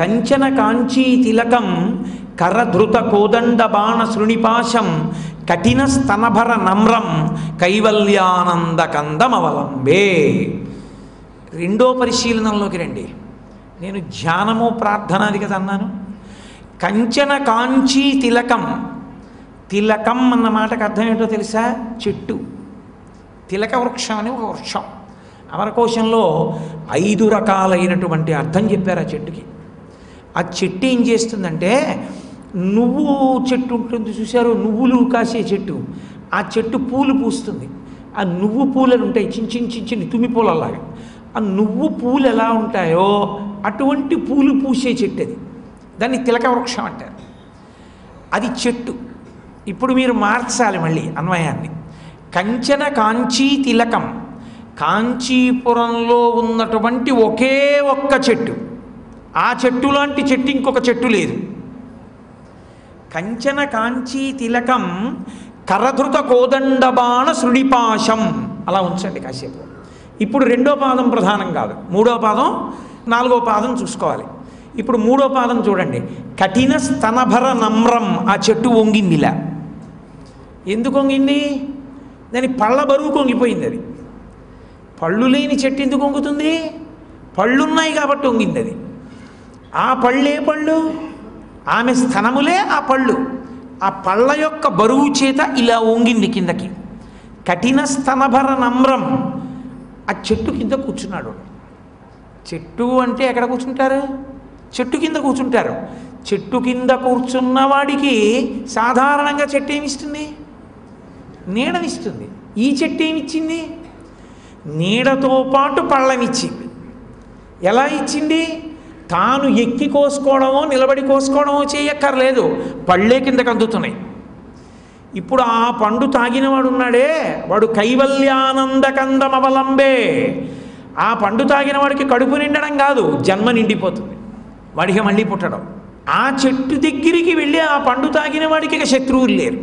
కంచన కాంచీ తిలకం కరధృత కోదండ బాణ శృణిపాశం కఠిన స్తనభర నమ్రం కైవల్యానంద కందమవలంబే. రెండో పరిశీలనలోకి రండి. నేను ధ్యానము ప్రార్థన అది కదా అన్నాను. కంచన కాంచీ తిలకం. తిలకం అన్న మాటకు అర్థం ఏంటో తెలుసా? చెట్టు. తిలక వృక్షం అని ఒక వృక్షం. అమరకోశంలో 5 రకాలైనటువంటి అర్థం చెప్పారు ఆ చెట్టుకి. ఆ చెట్టు ఏం చేస్తుందంటే, నువ్వు చెట్టు ఉంటుంది చూశారు, నువ్వులు కాసే చెట్టు. ఆ చెట్టు పూలు పూస్తుంది. ఆ నువ్వు పూలను ఉంటాయి చిన్న తుమ్మి పూలలాగా. ఆ నువ్వు పూలు ఎలా ఉంటాయో అటువంటి పూలు పూసే చెట్టు అది. దాన్ని తిలక వృక్షం అంటారు. అది చెట్టు. ఇప్పుడు మీరు మార్చాలి మళ్ళీ అన్వయాన్ని. కంచన కాంచీ తిలకం, కాంచీపురంలో ఉన్నటువంటి ఒకే ఒక్క చెట్టు. ఆ చెట్టు లాంటి చెట్టు ఇంకొక చెట్టు లేదు. కంచన కాంచీ తిలకం కరధృత కోదండబాణ శృణిపాశం. అలా ఉంచండి కాసేపు. ఇప్పుడు రెండో పాదం ప్రధానం కాదు, మూడో పాదం, నాలుగో పాదం చూసుకోవాలి. ఇప్పుడు మూడో పాదం చూడండి. కఠిన స్తనభర నమ్రం. ఆ చెట్టు వంగిందిలా. ఎందుకు వంగింది? దాని పళ్ళ బరువు కొంగిపోయింది. అది పళ్ళు లేని చెట్టు ఎందుకు వంగుతుంది? పళ్ళున్నాయి కాబట్టి వంగింది అది. ఆ పళ్ళే పళ్ళు, ఆమె స్తనములే ఆ పళ్ళు. ఆ పళ్ళ యొక్క బరువు చేత ఇలా వంగింది కిందకి. కఠిన స్తనభర నమ్రం. ఆ చెట్టు కింద కూర్చున్నాడు. చెట్టు అంటే ఎక్కడ కూర్చుంటారు? చెట్టు కింద కూర్చుంటారు. చెట్టు కింద కూర్చున్న వాడికి సాధారణంగా చెట్టు ఏమిస్తుంది? నీడనిస్తుంది. ఈ చెట్టు ఏమిచ్చింది? నీడతో పాటు పళ్ళనిచ్చింది. ఎలా ఇచ్చింది? తాను ఎక్కి కోసుకోవడమో నిలబడి కోసుకోవడమో చేయక్కర్లేదు, పళ్ళే కిందకు అందుతున్నాయి. ఇప్పుడు ఆ పండు తాగినవాడు ఉన్నాడే, వాడు కైవల్యానంద కందమవలంబే. ఆ పండు తాగిన వాడికి కడుపు నిండడం కాదు, జన్మ నిండిపోతుంది. వాడికి మళ్ళీ పుట్టడం. ఆ చెట్టు దగ్గరికి వెళ్ళి ఆ పండు తాగిన వాడికి ఇక శత్రువులు లేరు.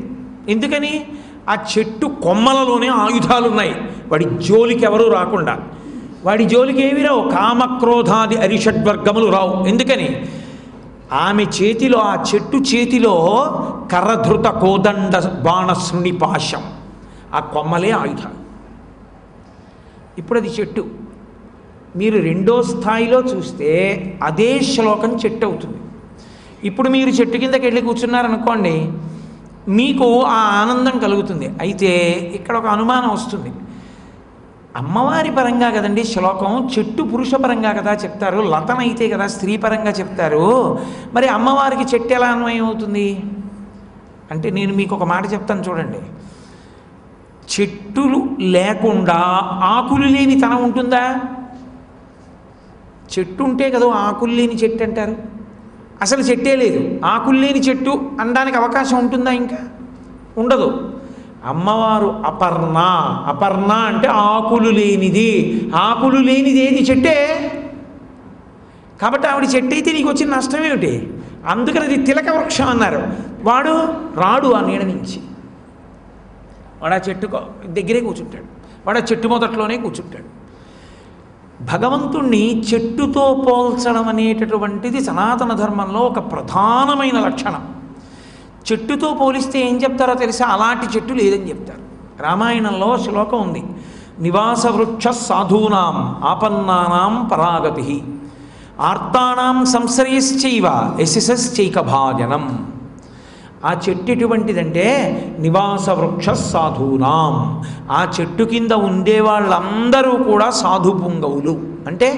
ఎందుకని? ఆ చెట్టు కొమ్మలలోనే ఆయుధాలు ఉన్నాయి. వాడి జోలికి ఎవరూ రాకుండా. వాడి జోలికి ఏవి రావు, కామక్రోధాది అరిషడ్వర్గములు రావు. ఎందుకని? ఆమె చేతిలో, ఆ చెట్టు చేతిలో కరధృత కోదండ బాణశృణి పాశం. ఆ కొమ్మలే ఆయుధాలు. ఇప్పుడు అది చెట్టు. మీరు రెండో స్థాయిలో చూస్తే అదే శ్లోకం చెట్టు అవుతుంది. ఇప్పుడు మీరు చెట్టు కిందకి వెళ్ళి కూర్చున్నారనుకోండి, మీకు ఆ ఆనందం కలుగుతుంది. అయితే ఇక్కడ ఒక అనుమానం వస్తుంది. అమ్మవారి పరంగా కదండి శ్లోకం, చెట్టు పురుష పరంగా కదా చెప్తారు, లతనైతే కదా స్త్రీ పరంగా చెప్తారు. మరి అమ్మవారికి చెట్టు ఎలా అన్వయం అవుతుంది అంటే, నేను మీకు ఒక మాట చెప్తాను చూడండి. చెట్టులు లేకుండా ఆకులు లేని తనం ఉంటుందా? చెట్టు ఉంటే కదా ఆకులు లేని చెట్టు అంటారు. అసలు చెట్టే లేదు, ఆకులు లేని చెట్టు అనడానికి అవకాశం ఉంటుందా? ఇంకా ఉండదు. అమ్మవారు అపర్ణ. అపర్ణ అంటే ఆకులు లేనిది. ఆకులు లేనిది ఏది? చెట్టే. కాబట్టి ఆవిడ చెట్టు అయితే నీకు వచ్చిన నష్టం ఏమిటి? అందుకని అది తిలక వృక్షం అన్నారు. వాడు రాడు ఆ నీడ నుంచి. వాడు ఆ చెట్టు దగ్గరే కూర్చుంటాడు. వాడు ఆ చెట్టు మొదట్లోనే కూర్చుంటాడు. భగవంతుణ్ణి చెట్టుతో పోల్చడం అనేటటువంటిది సనాతన ధర్మంలో ఒక ప్రధానమైన లక్షణం. చెట్టుతో పోలిస్తే ఏం చెప్తారో తెలుసా? అలాంటి చెట్టు లేదని చెప్తారు. రామాయణంలో శ్లోకం ఉంది. నివాస వృక్ష సాధూనాం ఆపన్నానాం పరాగతి ఆర్తానాం సంశ్రయశ్చైవ యశశ్చైక భాజనం. ఆ చెట్టు ఎటువంటిదంటే నివాస వృక్ష సాధూనాం. ఆ చెట్టు కింద ఉండే వాళ్ళందరూ కూడా సాధు పుంగవులు. అంటే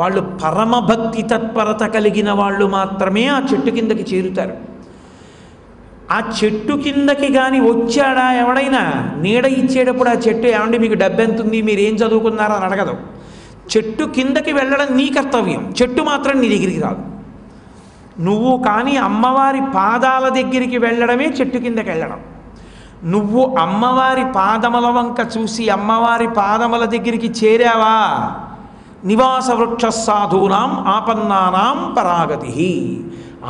వాళ్ళు పరమభక్తి తత్పరత కలిగిన వాళ్ళు మాత్రమే ఆ చెట్టు కిందకి చేరుతారు. ఆ చెట్టు కిందకి కానీ వచ్చాడా ఎవడైనా, నీడ ఇచ్చేటప్పుడు ఆ చెట్టు ఏమండి మీకు డబ్బు ఎంత ఉంది, మీరు ఏం చదువుకున్నారో అని అడగదు. చెట్టు కిందకి వెళ్ళడం నీ కర్తవ్యం, చెట్టు మాత్రం నీ దగ్గరికి రాదు. నువ్వు కానీ అమ్మవారి పాదాల దగ్గరికి వెళ్ళడమే చెట్టు కిందకి వెళ్ళడం. నువ్వు అమ్మవారి పాదముల వంక చూసి అమ్మవారి పాదముల దగ్గరికి చేరావా, నివాస వృక్ష సాధూనాం ఆపన్నానాం పరాగతి.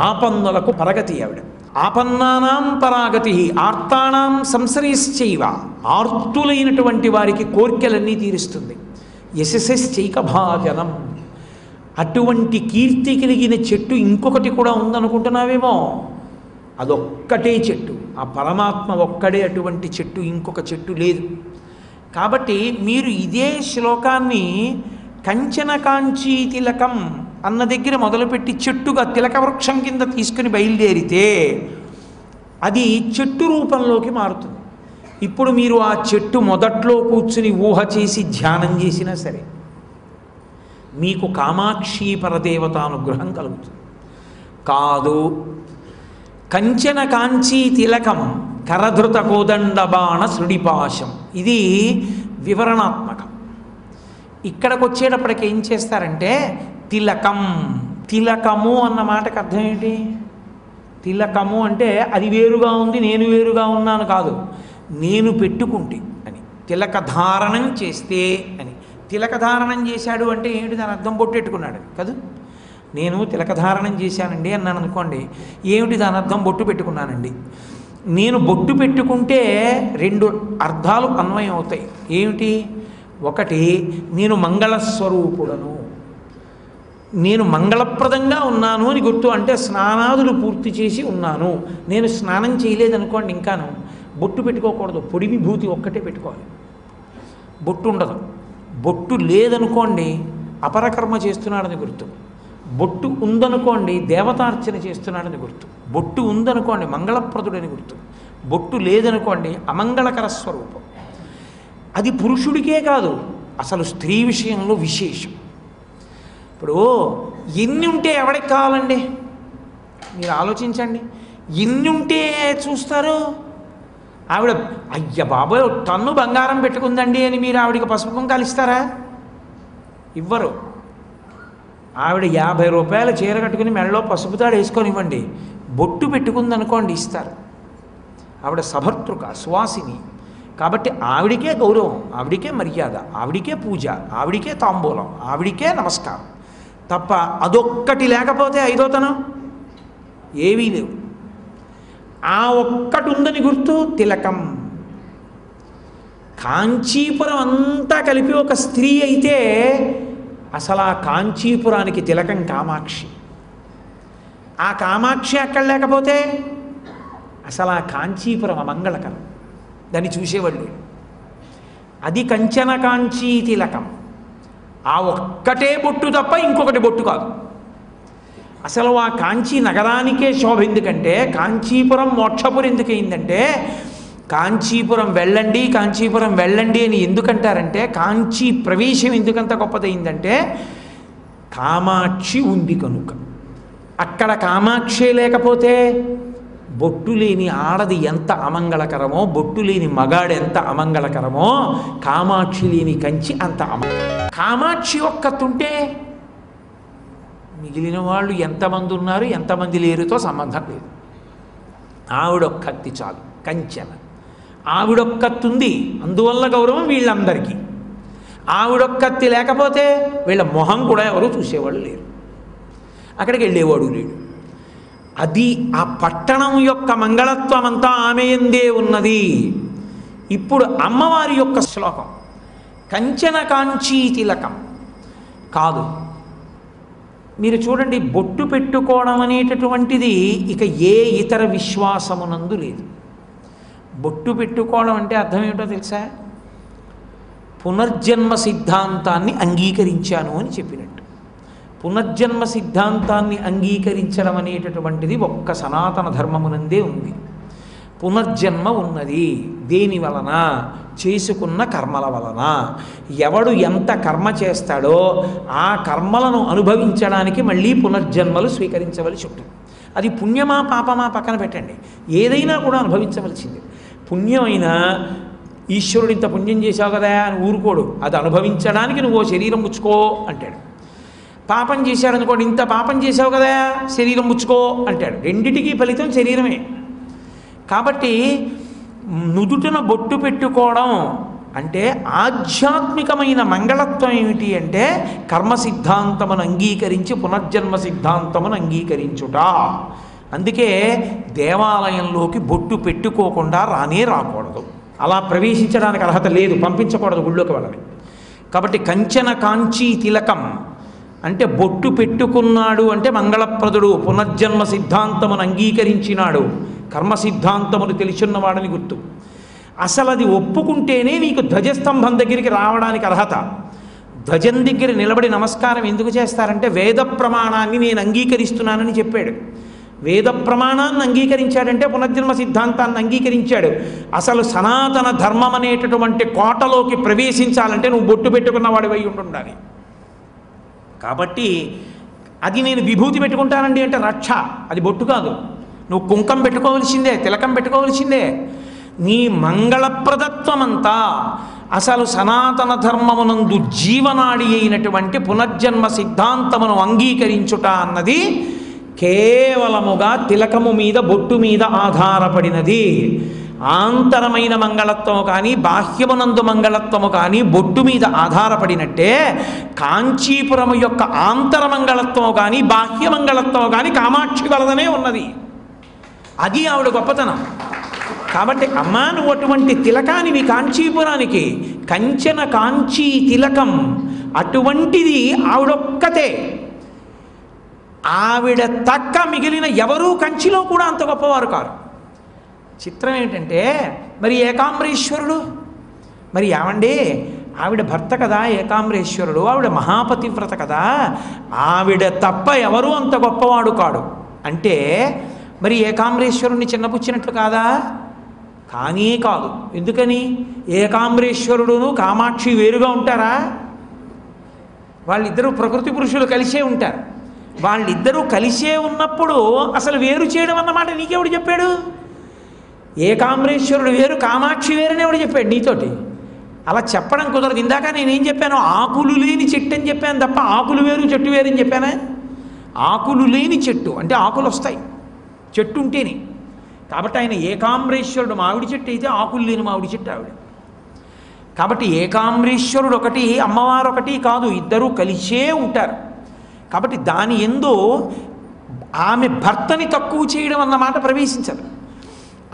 ఆపన్నులకు పరగతి ఆవిడ. ఆపన్నానాం పరాగతి ఆర్తానాం సంశ్రయశ్చైవ. ఆర్తులైనటువంటి వారికి కోర్కెలన్నీ తీరుస్తుంది. యశశ్చైక భాజనం. అటువంటి కీర్తి కలిగిన చెట్టు ఇంకొకటి కూడా ఉందనుకుంటున్నావేమో. అదొక్కటే చెట్టు, ఆ పరమాత్మ ఒక్కడే అటువంటి చెట్టు, ఇంకొక చెట్టు లేదు. కాబట్టి మీరు ఇదే శ్లోకాన్ని కంచన కాంచీ తిలకం అన్న దగ్గర మొదలుపెట్టి చెట్టుగా తిలక వృక్షం కింద తీసుకుని బయలుదేరితే అది చెట్టు రూపంలోకి మారుతుంది. ఇప్పుడు మీరు ఆ చెట్టు మొదట్లో కూర్చుని ఊహ చేసి ధ్యానం చేసినా సరే మీకు కామాక్షి పరదేవతానుగ్రహం కలుగుతుంది. కాదు, కంచన కాంచీ తిలకం కరధృత కోదండబాణ శృడిపాశం, ఇది వివరణాత్మకం. ఇక్కడికి వచ్చేటప్పటికి ఏం చేస్తారంటే తిలకం, తిలకము అన్న మాటకు అర్థం ఏంటి? తిలకము అంటే అది వేరుగా ఉంది, నేను వేరుగా ఉన్నాను కాదు, నేను పెట్టుకుంటే అని. తిలక ధారణం చేస్తే అని. తిలక ధారణం చేశాడు అంటే ఏమిటి? దాని అర్థం బొట్టెట్టుకున్నాడు కదా. నేను తిలక ధారణం చేశానండి అన్నాను అనుకోండి, ఏమిటి దాని అర్థం? బొట్టు పెట్టుకున్నానండి. నేను బొట్టు పెట్టుకుంటే రెండు అర్థాలు అన్వయం అవుతాయి. ఏమిటి? ఒకటి, నేను మంగళస్వరూపుడను, నేను మంగళప్రదంగా ఉన్నాను అని గుర్తు. అంటే స్నానాదులు పూర్తి చేసి ఉన్నాను. నేను స్నానం చేయలేదనుకోండి, ఇంకాను బొట్టు పెట్టుకోకూడదు, పొడి విభూతి ఒక్కటే పెట్టుకోవాలి, బొట్టు ఉండదు. బొట్టు లేదనుకోండి అపరకర్మ చేస్తున్నాడని గుర్తు. బొట్టు ఉందనుకోండి దేవతార్చన చేస్తున్నాడని గుర్తు. బొట్టు ఉందనుకోండి మంగళప్రదుడని గుర్తు. బొట్టు లేదనుకోండి అమంగళకర స్వరూపం. అది పురుషుడికే కాదు, అసలు స్త్రీ విషయంలో విశేషం. ఇప్పుడు ఎన్ని ఉంటే ఎవరికి కావాలండి? మీరు ఆలోచించండి. ఎన్ని ఉంటే చూస్తారు? ఆవిడ అయ్య బాబోయ్ టన్ను బంగారం పెట్టుకుందండి అని మీరు ఆవిడికి పసుపు కుంకాలు ఇస్తారా? ఇవ్వరు. ఆవిడ 50 రూపాయల చీర కట్టుకుని మెడలో పసుపు తాడు వేసుకొని ఇవ్వండి, బొట్టు పెట్టుకుందనుకోండి ఇస్తారు. ఆవిడ సభర్తృక, సువాసిని. కాబట్టి ఆవిడికే గౌరవం, ఆవిడికే మర్యాద, ఆవిడికే పూజ, ఆవిడికే తాంబూలం, ఆవిడికే నమస్కారం తప్ప అదొక్కటి లేకపోతే ఐదోతనం ఏవీ లేవు. ఆ ఒక్కటి ఉందని గుర్తు తిలకం. కాంచీపురం అంతా కలిపి ఒక స్త్రీ అయితే అసలు ఆ కాంచీపురానికి తిలకం కామాక్షి. ఆ కామాక్షి అక్కడ లేకపోతే అసలు ఆ కాంచీపురం అమంగళకరం, దాన్ని చూసేవాళ్ళు. అది కంచన కాంచీ తిలకం. ఆ ఒక్కటే బొట్టు తప్ప ఇంకొకటి బొట్టు కాదు. అసలు ఆ కాంచీ నగరానికే శోభ. ఎందుకంటే కాంచీపురం మోక్షపురం ఎందుకయిందంటే, కాంచీపురం వెళ్ళండి, కాంచీపురం వెళ్ళండి అని ఎందుకంటారంటే, కాంచీ ప్రవేశం ఎందుకంత గొప్పదైందంటే కామాక్షి ఉంది కనుక. అక్కడ కామాక్షి లేకపోతే బొట్టు లేని ఆడది ఎంత అమంగళకరమో, బొట్టు లేని మగాడు ఎంత అమంగళకరమో, కామాక్షి లేని కంచి అంత కామాక్షి ఒక్కతుంటే మిగిలిన వాళ్ళు ఎంతమంది ఉన్నారు ఎంతమంది లేరుతో సంబంధం లేదు. ఆవిడొక్కత్తి చాలు, కంచెన. ఆవిడొక్కత్తుంది, అందువల్ల గౌరవం వీళ్ళందరికీ. ఆవిడొక్కత్తి లేకపోతే వీళ్ళ మొహం కూడా ఎవరు చూసేవాళ్ళు లేరు, అక్కడికి వెళ్ళేవాడు లేడు. అది ఆ పట్టణం యొక్క మంగళత్వం అంతా ఆమె యందే ఉన్నది. ఇప్పుడు అమ్మవారి యొక్క శ్లోకం కంచన కాంచీ తిలకం కాదు. మీరు చూడండి, బొట్టు పెట్టుకోవడం అనేటటువంటిది ఇక ఏ ఇతర విశ్వాసమునందు లేదు. బొట్టు పెట్టుకోవడం అంటే అర్థం ఏమిటో తెలుసా? పునర్జన్మ సిద్ధాంతాన్ని అంగీకరించాను అని చెప్పినట్టు. పునర్జన్మ సిద్ధాంతాన్ని అంగీకరించడం అనేటటువంటిది ఒక్క సనాతన ధర్మమునందే ఉంది. పునర్జన్మ ఉన్నది దేని వలన? చేసుకున్న కర్మల వలన. ఎవడు ఎంత కర్మ చేస్తాడో ఆ కర్మలను అనుభవించడానికి మళ్ళీ పునర్జన్మలు స్వీకరించవలసి ఉంటుంది. అది పుణ్యమా పాపమా పక్కన పెట్టండి, ఏదైనా కూడా అనుభవించవలసింది. పుణ్యమైనా ఈశ్వరుడు ఇంత పుణ్యం చేశావు కదా అని ఊరుకోడు, అది అనుభవించడానికి నువ్వు శరీరం ముచ్చుకో అంటాడు. పాపం చేశాడు అనుకోండి, ఇంత పాపం చేశావు కదా శరీరం ముచ్చుకో అంటాడు. రెండిటికీ ఫలితం శరీరమే. కాబట్టి నుదుటిన బొట్టు పెట్టుకోవడం అంటే ఆధ్యాత్మికమైన మంగళత్వం ఏమిటి అంటే కర్మ సిద్ధాంతమును అంగీకరించి పునర్జన్మ సిద్ధాంతమును అంగీకరించుట. అందుకే దేవాలయంలోకి బొట్టు పెట్టుకోకుండా రానే రాకూడదు, అలా ప్రవేశించడానికి అర్హత లేదు, పంపించకూడదు గుళ్ళోకి వాళ్ళని. కాబట్టి కంచన కాంచీ తిలకం అంటే బొట్టు పెట్టుకున్నాడు అంటే మంగళప్రదుడు, పునర్జన్మ సిద్ధాంతమును అంగీకరించినాడు, కర్మ సిద్ధాంతమును తెలిసిన్నవాడని గుర్తు. అసలు అది ఒప్పుకుంటేనే నీకు ధ్వజస్తంభం దగ్గరికి రావడానికి అర్హత. ధ్వజం దగ్గర నిలబడి నమస్కారం ఎందుకు చేస్తారంటే వేద ప్రమాణాన్ని నేను అంగీకరిస్తున్నానని చెప్పాడు. వేద ప్రమాణాన్ని అంగీకరించాడంటే పునర్జన్మ సిద్ధాంతాన్ని అంగీకరించాడు. అసలు సనాతన ధర్మం అనేటటువంటి కోటలోకి ప్రవేశించాలంటే నువ్వు బొట్టు పెట్టుకున్నవాడి వై ఉండాలి. కాబట్టి అది నేను విభూతి పెట్టుకుంటానండి అంటే రక్ష, అది బొట్టు కాదు. నువ్వు కుంకం పెట్టుకోవలసిందే, తిలకం పెట్టుకోవలసిందే. నీ మంగళప్రదత్వమంతా అసలు సనాతన ధర్మమునందు జీవనాడి అయినటువంటి పునర్జన్మ సిద్ధాంతమును అంగీకరించుట అన్నది కేవలముగా తిలకము మీద బొట్టు మీద ఆధారపడినది. ఆంతరమైన మంగళత్వము కానీ బాహ్యమునందు మంగళత్వము కానీ బొట్టు మీద ఆధారపడినట్టే కాంచీపురము యొక్క ఆంతరమంగళత్వము కానీ బాహ్యమంగళత్వము కానీ కామాక్షి వలదనే ఉన్నది. అది ఆవిడ గొప్పతనం. కాబట్టి అమ్మా నువ్వు అటువంటి తిలకానివి కాంచీపురానికి, కంచన కాంచీ తిలకం అటువంటిది ఆవిడొక్కతే. ఆవిడ తక్క మిగిలిన ఎవరూ కంచిలో కూడా అంత గొప్పవారు కారు. చిత్రం ఏంటంటే మరి ఏకాంబరేశ్వరుడు, మరి ఏమండి ఆవిడ భర్త కదా ఏకాంబరేశ్వరుడు, ఆవిడ మహాపతివ్రత కదా, ఆవిడ తప్ప ఎవరూ అంత గొప్పవాడు కాడు అంటే మరి ఏకాంబరేశ్వరుణ్ణి చిన్నపుచ్చినట్లు కాదా? కానీ కాదు. ఎందుకని? ఏకాంబరేశ్వరుడును కామాక్షి వేరుగా ఉంటారా? వాళ్ళిద్దరూ ప్రకృతి పురుషులు కలిసే ఉంటారు. వాళ్ళిద్దరూ కలిసే ఉన్నప్పుడు అసలు వేరు చేయడం అన్నమాట నీకెవడు చెప్పాడు? ఏకాంబరేశ్వరుడు వేరు కామాక్షి వేరని ఎవడు చెప్పాడు నీతోటి? అలా చెప్పడం కుదరదు. ఇందాక నేనేం చెప్పాను? ఆకులు లేని చెట్టు అని చెప్పాను తప్ప ఆకులు వేరు చెట్టు వేరు అని చెప్పానా? ఆకులు లేని చెట్టు అంటే ఆకులు వస్తాయి చెట్టు ఉంటేనే. కాబట్టి ఆయన ఏకాంబరేశ్వరుడు మామిడి చెట్టు అయితే ఆకులు లేని మామిడి చెట్టు ఆవిడ. కాబట్టి ఏకాంబరేశ్వరుడు ఒకటి అమ్మవారు ఒకటి కాదు, ఇద్దరూ కలిసే ఉంటారు. కాబట్టి దాని యందు ఆమె భర్తని తక్కువ చేయడం అన్నమాట ప్రవేశించదు.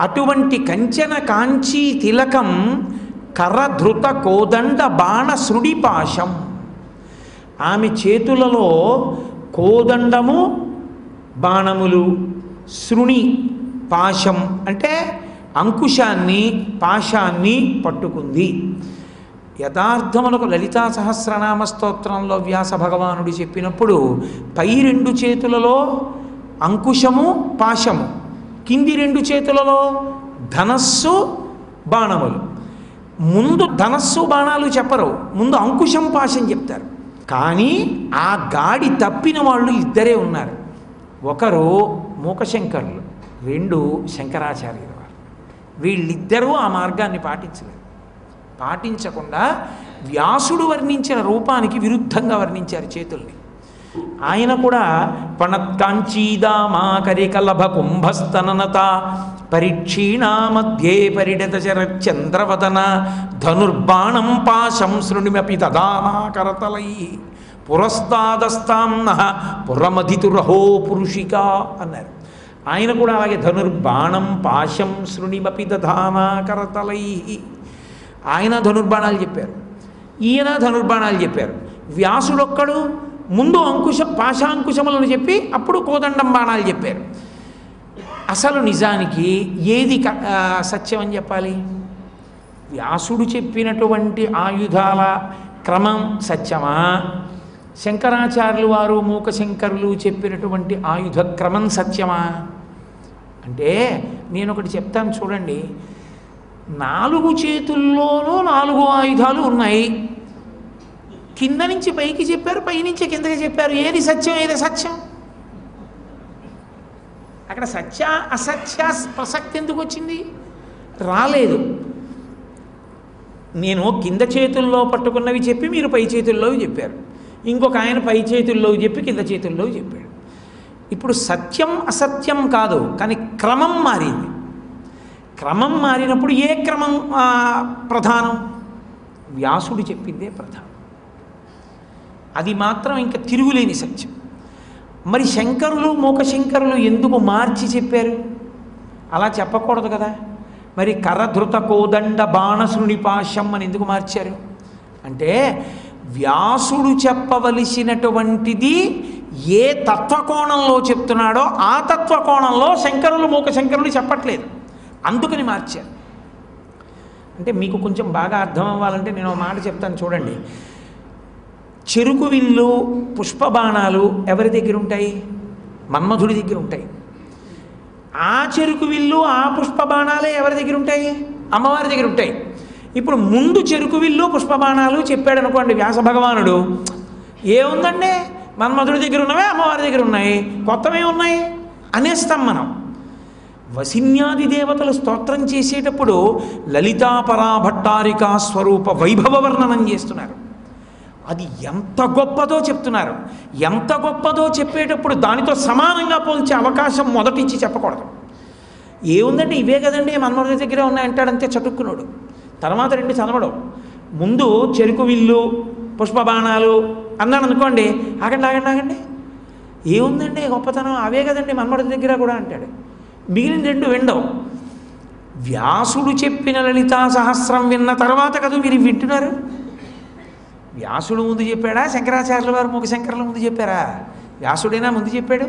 అటువంటి కంచన కాంచీ తిలకం కరధృత కోదండ బాణ శృడిపాశం. ఆమె చేతులలో కోదండము బాణములు, శృణి పాశం అంటే అంకుశాన్ని పాశాన్ని పట్టుకుంది. యథార్థమునకు లలితా సహస్రనామ స్తోత్రంలో వ్యాస భగవానుడు చెప్పినప్పుడు పై రెండు చేతులలో అంకుశము పాశము, కింది రెండు చేతులలో ధనస్సు బాణములు. ముందు ధనస్సు బాణాలు చెప్పరు, ముందు అంకుశం పాశం చెప్తారు. కానీ ఆ గాడి తప్పిన వాళ్ళు ఇద్దరే ఉన్నారు. ఒకరు మూకశంకరులు, రెండు శంకరాచార్యుల వారు. వీళ్ళిద్దరూ ఆ మార్గాన్ని పాటించలేదు. పాటించకుండా వ్యాసుడు వర్ణించిన రూపానికి విరుద్ధంగా వర్ణించారు చేతుల్ని. ఆయన కూడా పణత్కాంచీదామాకరికలభ కుంభస్తననత పరిక్షీణా మధ్యే పరిడత చంద్రవదన ధనుర్బాణం పాశం శృణిమపి తదానాకరతలై పురస్తాదస్తాంన పురమధితురహో పురుషిక అన్నారు. ఆయన కూడా అలాగే ధనుర్బాణం పాశం శృణిమపి దధానాకరతలై. ఆయన ధనుర్బాణాలు చెప్పారు, ఈయన ధనుర్బాణాలు చెప్పారు. వ్యాసుడొక్కడు ముందు పాశాంకుశములను చెప్పి అప్పుడు కోదండం బాణాలు చెప్పారు. అసలు నిజానికి ఏది సత్యం అని చెప్పాలి? వ్యాసుడు చెప్పినటువంటి ఆయుధాల క్రమం సత్యమా, శంకరాచార్యులు వారు మూకశంకరులు చెప్పినటువంటి ఆయుధ క్రమం సత్యమా అంటే నేను ఒకటి చెప్తాను చూడండి. 4 చేతుల్లోనూ 4 ఆయుధాలు ఉన్నాయి. కింద నుంచి పైకి చెప్పారు, పైనుంచి కిందకి చెప్పారు. ఏది సత్యం ఏది సత్యం? అక్కడ సత్య అసత్య ప్రసక్తి ఎందుకు వచ్చింది? రాలేదు. నేను కింద చేతుల్లో పట్టుకున్నవి చెప్పి మీరు పై చేతుల్లోవి చెప్పారు, ఇంకొక ఆయన పై చేతుల్లోవి చెప్పి కింద చేతుల్లోవి చెప్పాడు. ఇప్పుడు సత్యం అసత్యం కాదు, కానీ క్రమం మారింది. క్రమం మారినప్పుడు ఏ క్రమం ప్రధానం? వ్యాసుడు చెప్పిందే ప్రధానం. అది మాత్రం ఇంకా తిరుగులేని సత్యం. మరి శంకరులు మూకశంకరులు ఎందుకు మార్చి చెప్పారు? అలా చెప్పకూడదు కదా. మరి కరధృత కోదండ బాణశృణి పాశం అని ఎందుకు మార్చారు అంటే వ్యాసుడు చెప్పవలసినటువంటిది ఏ తత్వకోణంలో చెప్తున్నాడో ఆ తత్వకోణంలో శంకరులు మూక శంకరులు చెప్పట్లేదు, అందుకని మార్చారు. అంటే మీకు కొంచెం బాగా అర్థం అవ్వాలంటే నేను ఒక మాట చెప్తాను చూడండి. చెరుకు విల్లు పుష్పబాణాలు ఎవరి దగ్గర ఉంటాయి? మన్మధుడి దగ్గర ఉంటాయి. ఆ చెరుకు విల్లు ఆ పుష్పబాణాలే ఎవరి దగ్గర ఉంటాయి? అమ్మవారి దగ్గర ఉంటాయి. ఇప్పుడు ముందు చెరుకు విల్లు పుష్పబాణాలు చెప్పాడు అనుకోండి వ్యాస భగవానుడు, ఏముందండి మన్మధుడి దగ్గర ఉన్నవే అమ్మవారి దగ్గర ఉన్నాయి, కొత్తవే ఉన్నాయి అనేస్తాం మనం. వసిన్యాది దేవతలు స్తోత్రం చేసేటప్పుడు లలితాపరాభట్టారికా స్వరూప వైభవ వర్ణనం చేస్తున్నారు. అది ఎంత గొప్పదో చెప్తున్నారు. ఎంత గొప్పదో చెప్పేటప్పుడు దానితో సమానంగా పోల్చే అవకాశం మొదటిచ్చి చెప్పకూడదు. ఏముందండి ఇవే కదండి మన్మధుడి దగ్గర ఉన్నాయంటాడంతే చటుక్కున్నాడు. తర్వాత రెండు చదవడం. ముందు చెరుకు విల్లు పుష్పబాణాలు అన్నాడు అనుకోండి, ఆగండి ఆగండి ఆగండి, ఏముందండి గొప్పతనం, అవే కదండి మన్మధుడి దగ్గర కూడా అంటాడు. మిగిలిన రెండు వినడం. వ్యాసుడు చెప్పిన లలితా సహస్రం విన్న తర్వాత కదా మీరు వింటున్నారు. వ్యాసుడు ముందు చెప్పాడా, శంకరాచార్యుల వారు మూక శంకరుల ముందు చెప్పారా? వ్యాసుడైనా ముందు చెప్పాడు.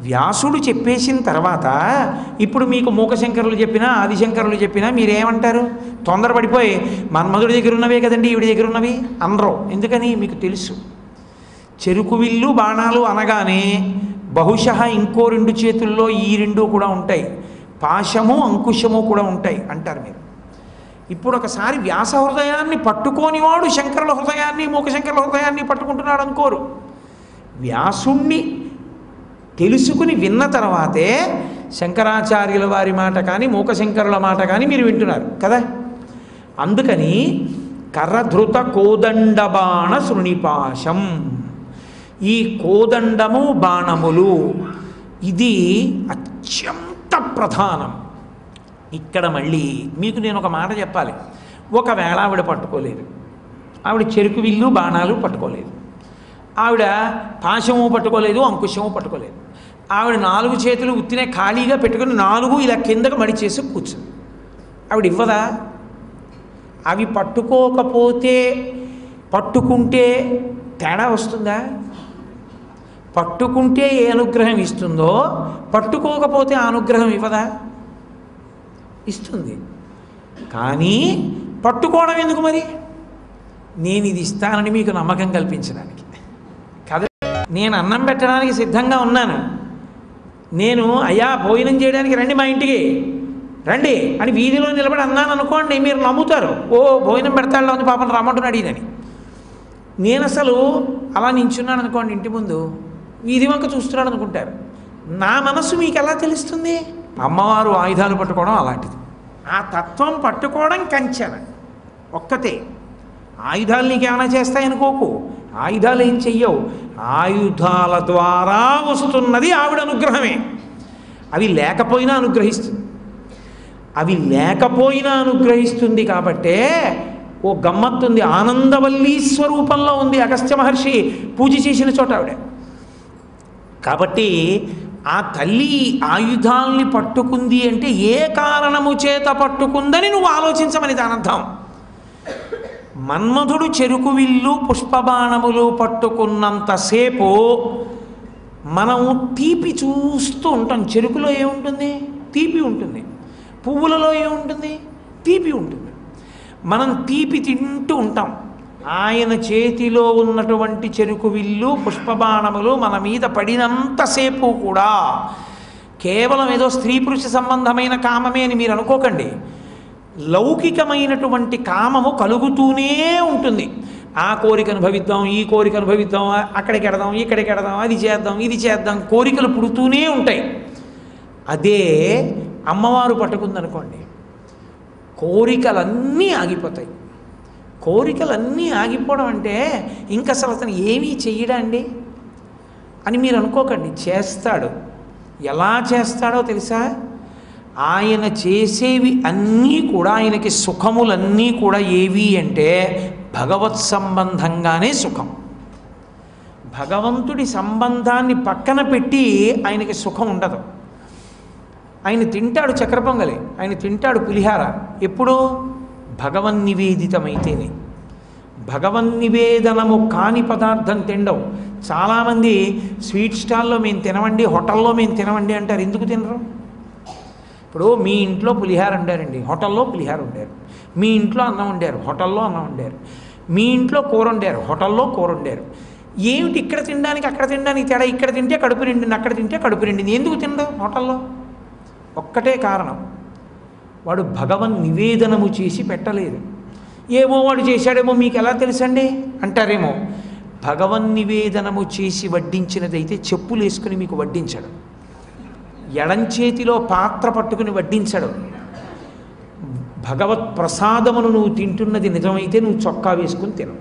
వ్యాసుడు చెప్పేసిన తర్వాత ఇప్పుడు మీకు మూక శంకరులు చెప్పినా ఆదిశంకరులు చెప్పినా మీరేమంటారు? తొందరపడిపోయి మన్మధుడి దగ్గర ఉన్నవే కదండి ఈవిడి దగ్గర ఉన్నవి అనరు. ఎందుకని? మీకు తెలుసు. చెరుకు విల్లు బాణాలు అనగానే బహుశः ఇంకో రెండు చేతుల్లో ఈ రెండు కూడా ఉంటాయి, పాశము అంకుశము కూడా ఉంటాయి అంటారు మీరు. ఇప్పుడు ఒకసారి వ్యాస హృదయాన్ని పట్టుకోనివాడు శంకరుల హృదయాన్ని మూక శంకరుల హృదయాన్ని పట్టుకుంటున్నాడు అనుకోరు. వ్యాసుణ్ణి తెలుసుకుని విన్న తర్వాతే శంకరాచార్యుల వారి మాట కానీ మూక శంకరుల మాట కానీ మీరు వింటున్నారు కదా. అందుకని కరధృత కోదండబాణ శృణిపాశం, ఈ కోదండము బాణములు ఇది అత్యంత ప్రధానం. ఇక్కడ మళ్ళీ మీకు నేను ఒక మాట చెప్పాలి. ఒకవేళ ఆవిడ పట్టుకోలేదు, ఆవిడ చెరుకు విల్లు బాణాలు పట్టుకోలేదు, ఆవిడ పాశము పట్టుకోలేదు, అంకుశము పట్టుకోలేదు, ఆవిడ 4 చేతులు ఉత్తినే ఖాళీగా పెట్టుకుని 4 ఇలా కిందకు మడిచేసి కూర్చుంది. ఆవిడ ఇవ్వదా? అవి పట్టుకోకపోతే పట్టుకుంటే తేడా వస్తుందా? పట్టుకుంటే ఏ అనుగ్రహం ఇస్తుందో పట్టుకోకపోతే ఆ అనుగ్రహం ఇవ్వదా? ఇస్తుంది. కానీ పట్టుకోవడం ఎందుకు మరి? నేను ఇది ఇస్తానని మీకు నమ్మకం కల్పించడానికి కదా. నేను అన్నం పెట్టడానికి సిద్ధంగా ఉన్నాను, నేను అయ్యా భోజనం చేయడానికి రండి మా ఇంటికి రండి అని వీధిలో నిలబడి అన్నాను అనుకోండి, మీరు నమ్ముతారు. ఓ భోజనం పెడతాడు ఉంది పాపం రమ్మంటున్నాడు ఇదని. నేను అసలు అలా నించున్నాను అనుకోండి ఇంటి ముందు, వీధి వంక చూస్తున్నాడు అనుకుంటారు. నా మనసు మీకు ఎలా తెలుస్తుంది? అమ్మవారు ఆయుధాలు పట్టుకోవడం అలాంటిది. ఆ తత్వం పట్టుకోవడం కంచెన ఒక్కతే. ఆయుధాలు నీకేమైనా చేస్తాయనుకోకు, ఆయుధాలు ఏం చెయ్యవు. ఆయుధాల ద్వారా వస్తున్నది ఆవిడ అనుగ్రహమే. అవి లేకపోయినా అనుగ్రహిస్తుంది, అవి లేకపోయినా అనుగ్రహిస్తుంది. కాబట్టే ఓ గమ్మత్తుంది, ఆనందవల్లీ స్వరూపంలో ఉంది అగస్త్య మహర్షి పూజ చేసిన చోట ఆవిడ. కాబట్టి ఆ తల్లి ఆయుధాల్ని పట్టుకుంది అంటే ఏ కారణము చేత పట్టుకుందని నువ్వు ఆలోచించమని దాని అర్థం. మన్మధుడు చెరుకు విల్లు పుష్పబాణములు పట్టుకున్నంతసేపు మనము తీపి చూస్తూ ఉంటాం. చెరుకులో ఏముంటుంది? తీపి ఉంటుంది. పువ్వులలో ఏముంటుంది? తీపి ఉంటుంది. మనం తీపి తింటూ ఉంటాం. ఆయన చేతిలో ఉన్నటువంటి చెరుకు విల్లు పుష్పబాణములు మన మీద పడినంతసేపు కూడా కేవలం ఏదో స్త్రీ పురుష సంబంధమైన కామమే అని మీరు అనుకోకండి. లౌకికమైనటువంటి కామము కలుగుతూనే ఉంటుంది. ఆ కోరిక అనుభవిద్దాం, ఈ కోరిక అనుభవిద్దాం, అక్కడికి ఎడదాం, ఇక్కడికి ఎడదాం, అది చేద్దాం, ఇది చేద్దాం, కోరికలు పుడుతూనే ఉంటాయి. అదే అమ్మవారు పట్టుకుందనుకోండి, కోరికలన్నీ ఆగిపోతాయి. కోరికలన్నీ ఆగిపోవడం అంటే ఇంక అసలు అతను ఏమీ చెయ్యడా అండి అని మీరు అనుకోకండి. చేస్తాడు. ఎలా చేస్తాడో తెలుసా? ఆయన చేసేవి అన్నీ కూడా, ఆయనకి సుఖములన్నీ కూడా ఏవి అంటే భగవత్ సంబంధంగానే సుఖం. భగవంతుడి సంబంధాన్ని పక్కన పెట్టి ఆయనకి సుఖం ఉండదు. ఆయన తింటాడు చక్కెర పొంగలి, ఆయన తింటాడు పులిహార. ఎప్పుడు? భగవన్నివేదితమైతేనే. భగవన్నివేదనము కాని పదార్థం తినడం. చాలామంది స్వీట్ స్టాల్లో మేము తినవండి, హోటల్లో మేము తినవండి అంటారు. ఎందుకు తినరు? ఇప్పుడు మీ ఇంట్లో పులిహార వండారండి, హోటల్లో పులిహార వండారు. మీ ఇంట్లో అన్నం వండారు, హోటల్లో అన్నం వండారు. మీ ఇంట్లో కూర వండారు, హోటల్లో కూర వండారు. ఏమిటి ఇక్కడ తినడానికి అక్కడ తినడానికి తేడా? ఇక్కడ తింటే కడుపు నిండింది, అక్కడ తింటే కడుపు నిండింది. ఎందుకు తినడం హోటల్లో? ఒక్కటే కారణం, వాడు భగవన్ నివేదనము చేసి పెట్టలేదు. ఏమో వాడు చేశాడేమో మీకు ఎలా తెలుసండి అంటారేమో. భగవన్ నివేదనము చేసి వడ్డించినదైతే చెప్పులు వేసుకుని మీకు వడ్డించడు, ఎడంచేతిలో పాత్ర పట్టుకుని వడ్డించడు. భగవత్ ప్రసాదమును నువ్వు తింటున్నది నిజమైతే నువ్వు చొక్కా వేసుకుని తినవు.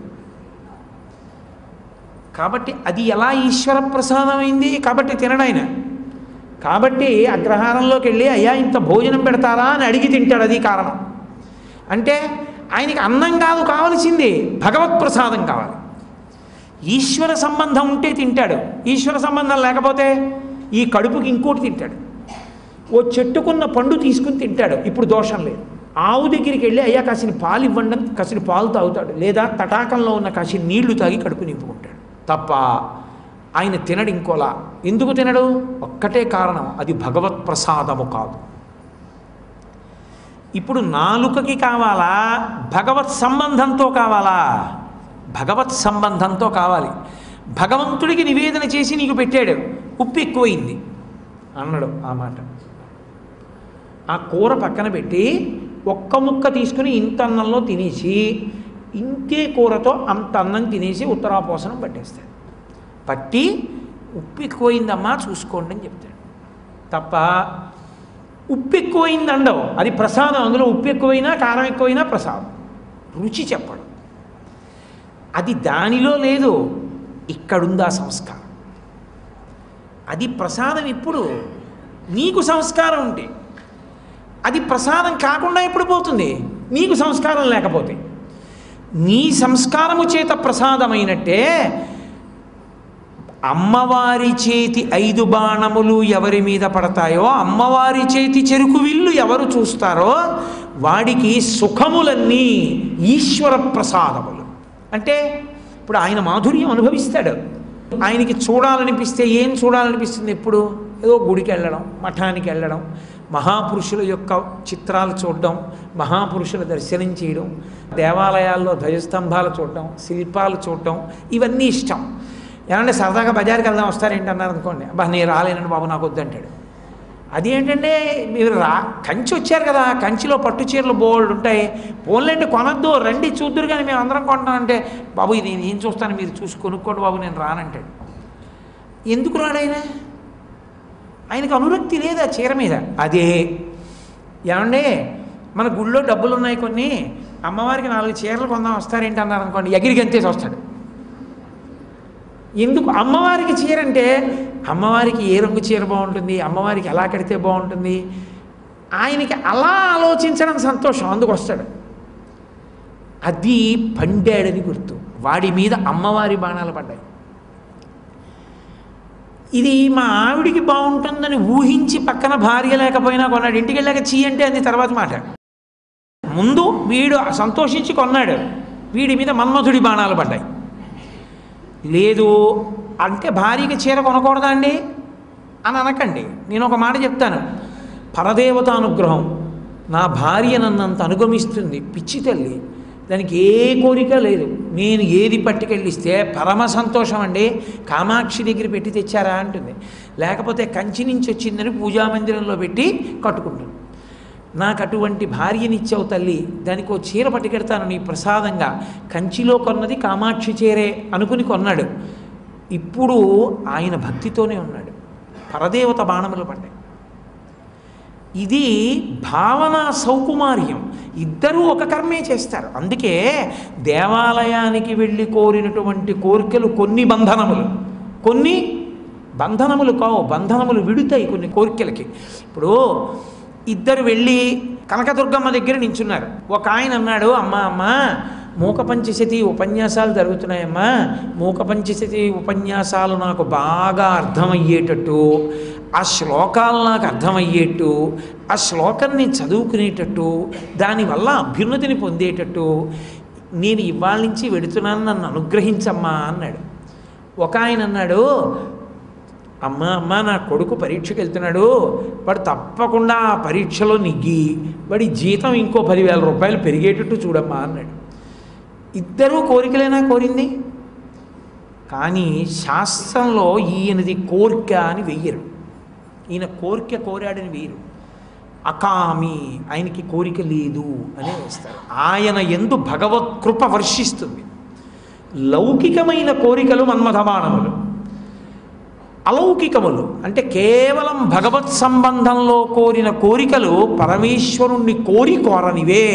కాబట్టి అది ఎలా ఈశ్వర ప్రసాదమైంది? కాబట్టి తినడాయన. కాబట్టి అగ్రహారంలోకి వెళ్ళి అయ్యా ఇంత భోజనం పెడతారా అని అడిగి తింటాడు. అది కారణం. అంటే ఆయనకి అన్నం కాదు కావలసింది, భగవత్ ప్రసాదం కావాలి. ఈశ్వర సంబంధం ఉంటే తింటాడు, ఈశ్వర సంబంధం లేకపోతే ఈ కడుపుకి ఇంకోటి తింటాడు. ఓ చెట్టుకున్న పండు తీసుకుని తింటాడు, ఇప్పుడు దోషం లేదు. ఆవు దగ్గరికి వెళ్ళి అయ్యా కాసిన పాలు ఇవ్వండి, కాసిన పాలు తాగుతాడు. లేదా తటాకంలో ఉన్న కాసిన నీళ్లు తాగి కడుపు నింపుకుంటాడు తప్ప ఆయన తినడు ఇంకోలా. ఎందుకు తినడు? ఒక్కటే కారణం, అది భగవత్ ప్రసాదము కాదు. ఇప్పుడు నాలుకకి కావాలా, భగవత్ సంబంధంతో కావాలా? భగవత్ సంబంధంతో కావాలి. భగవంతుడికి నివేదన చేసి నీకు పెట్టాడు, ఉప్పు ఎక్కువైంది అన్నాడు. ఆ మాట ఆ కూర పక్కన పెట్టి ఒక్క ముక్క తీసుకుని ఇంత అన్నంలో తినేసి ఇంతే కూరతో అంత అన్నం తినేసి ఉత్తరాపోసనం పట్టేస్తాడు. పట్టి ఉప్పు ఎక్కువైందమ్మా చూసుకోండి అని చెప్తాడు తప్ప ఉప్పు ఎక్కువైంది అండవు. అది ప్రసాదం, అందులో ఉప్పు ఎక్కువైనా కారం ఎక్కువైనా ప్రసాదం. రుచి చెప్పడం అది దానిలో లేదు, ఇక్కడుంది ఆ సంస్కారం. అది ప్రసాదం. ఇప్పుడు నీకు సంస్కారం ఉంటే అది ప్రసాదం కాకుండా ఎప్పుడు పోతుంది? నీకు సంస్కారం లేకపోతే. నీ సంస్కారము చేత ప్రసాదమైనట్టే అమ్మవారి చేతి 5 బాణములు ఎవరి మీద పడతాయో, అమ్మవారి చేతి చెరుకు విల్లు ఎవరు చూస్తారో వాడికి సుఖములన్నీ ఈశ్వర ప్రసాదములు. అంటే ఇప్పుడు ఆయన మాధుర్యం అనుభవిస్తాడు. ఆయనకి చూడాలనిపిస్తే ఏం చూడాలనిపిస్తుంది? ఎప్పుడు ఏదో గుడికి వెళ్ళడం, మఠానికి వెళ్ళడం, మహాపురుషుల యొక్క చిత్రాలు చూడడం, మహాపురుషుల దర్శనం చేయడం, దేవాలయాల్లో ధ్వజస్తంభాలు చూడడం, శిల్పాలు చూడడం, ఇవన్నీ ఇష్టం. ఏమంటే సరదాగా బజార్కి వెళ్దాం వస్తారేంటి అన్నారు అనుకోండి, అబ్బా నేను రాలేనండి బాబు నాకు వద్దంటాడు. అదేంటంటే మీరు కంచి వచ్చారు కదా, కంచిలో పట్టు చీరలు బోల్డ్ ఉంటాయి, పోన్లేండి కొనొద్దు రండి చూద్దురు కానీ మేము అందరం కొంటామంటే, బాబు ఇది నేను ఏం చూస్తాను మీరు చూసి కొనుక్కోండి బాబు నేను రానంటాడు. ఎందుకు రాడైనా? ఆయనకు అనురక్తి లేదు ఆ చీర మీద. అదే ఏమండి మన గుళ్ళో డబ్బులు ఉన్నాయి కొన్ని, అమ్మవారికి 4 చీరలు కొందాం వస్తారేంటి అన్నారు అనుకోండి, ఎగిరికి అంతేసి వస్తాడు. ఎందుకు? అమ్మవారికి చీర అంటే అమ్మవారికి ఏ రంగు చీర బాగుంటుంది, అమ్మవారికి ఎలా కడితే బాగుంటుంది, ఆయనకి అలా ఆలోచించడం సంతోషం, అందుకు వస్తాడు. అది పండాడని గుర్తు. వాడి మీద అమ్మవారి బాణాలు పడ్డాయి. ఇది మా ఆవిడికి బాగుంటుందని ఊహించి పక్కన భార్య లేకపోయినా కొన్నాడు. ఇంటికి వెళ్ళాక చీ అంటే అది తర్వాత మాట. ముందు వీడు సంతోషించి కొన్నాడు, వీడి మీద మన్మధుడి బాణాలు పడ్డాయి. లేదు అంటే భార్యకి చీర కొనకూడదా అండి అని అనకండి. నేను ఒక మాట చెప్తాను, పరదేవత అనుగ్రహం. నా భార్య నన్నంత అనుగమిస్తుంది, పిచ్చి తల్లి, దానికి ఏ కోరిక లేదు. నేను ఏది పట్టుకెళ్ళిస్తే పరమ సంతోషం అండి, కామాక్షి దగ్గర పెట్టి తెచ్చారా అంటుంది. లేకపోతే కంచి నుంచి వచ్చిందని పూజామందిరంలో పెట్టి కట్టుకుంటుంది. నాకు అటువంటి భార్యనిచ్చావు తల్లి, దానికి ఓ చీర పట్టుకెడతాను నీ ప్రసాదంగా, కంచిలో కొన్నది కామాక్షి చీరే అనుకుని కొన్నాడు. ఇప్పుడు ఆయన భక్తితోనే ఉన్నాడు. పరదేవత బాణములు పడ్డాయి. ఇది భావన సౌకుమార్యం. ఇద్దరూ ఒక కర్మే చేస్తారు. అందుకే దేవాలయానికి వెళ్ళి కోరినటువంటి కోరికలు కొన్ని బంధనములు, కొన్ని బంధనములు కావు. బంధనములు విడుతాయి కొన్ని కోరికలకి. ఇప్పుడు ఇద్దరు వెళ్ళి కనకదుర్గమ్మ దగ్గర నించున్నారు. ఒక ఆయన అన్నాడు, అమ్మ మూకపంచశతి ఉపన్యాసాలు జరుగుతున్నాయమ్మా, మూకపంచశతి ఉపన్యాసాలు నాకు బాగా అర్థమయ్యేటట్టు, ఆ శ్లోకాలు నాకు అర్థమయ్యేట్టు, ఆ శ్లోకాన్ని చదువుకునేటట్టు, దానివల్ల అభ్యున్నతిని పొందేటట్టు నేను ఇవాళ నుంచి వెడుతున్నాను, నన్ను అనుగ్రహించమ్మా అన్నాడు. ఒక ఆయన అన్నాడు, అమ్మ నా కొడుకు పరీక్షకు వెళ్తున్నాడు, వాడు తప్పకుండా ఆ పరీక్షలో నెగ్గి వాడి జీతం ఇంకో 10,000 రూపాయలు పెరిగేటట్టు చూడమ్మా అన్నాడు. ఇద్దరూ కోరికలేనా కోరింది? కానీ శాస్త్రంలో ఈయనది కోరిక అని వెయ్యరు, ఈయన కోరిక కోరాడని వేయరు. అకామి, ఆయనకి కోరిక లేదు అనే వేస్తారు. ఆయన యందు భగవత్ కృప వర్షిస్తుంది. లౌకికమైన కోరికలు మన్మథబాణములు, అలౌకికములు అంటే కేవలం భగవత్ సంబంధంలో కోరిన కోరికలు పరమేశ్వరుణ్ణి కోరనివే.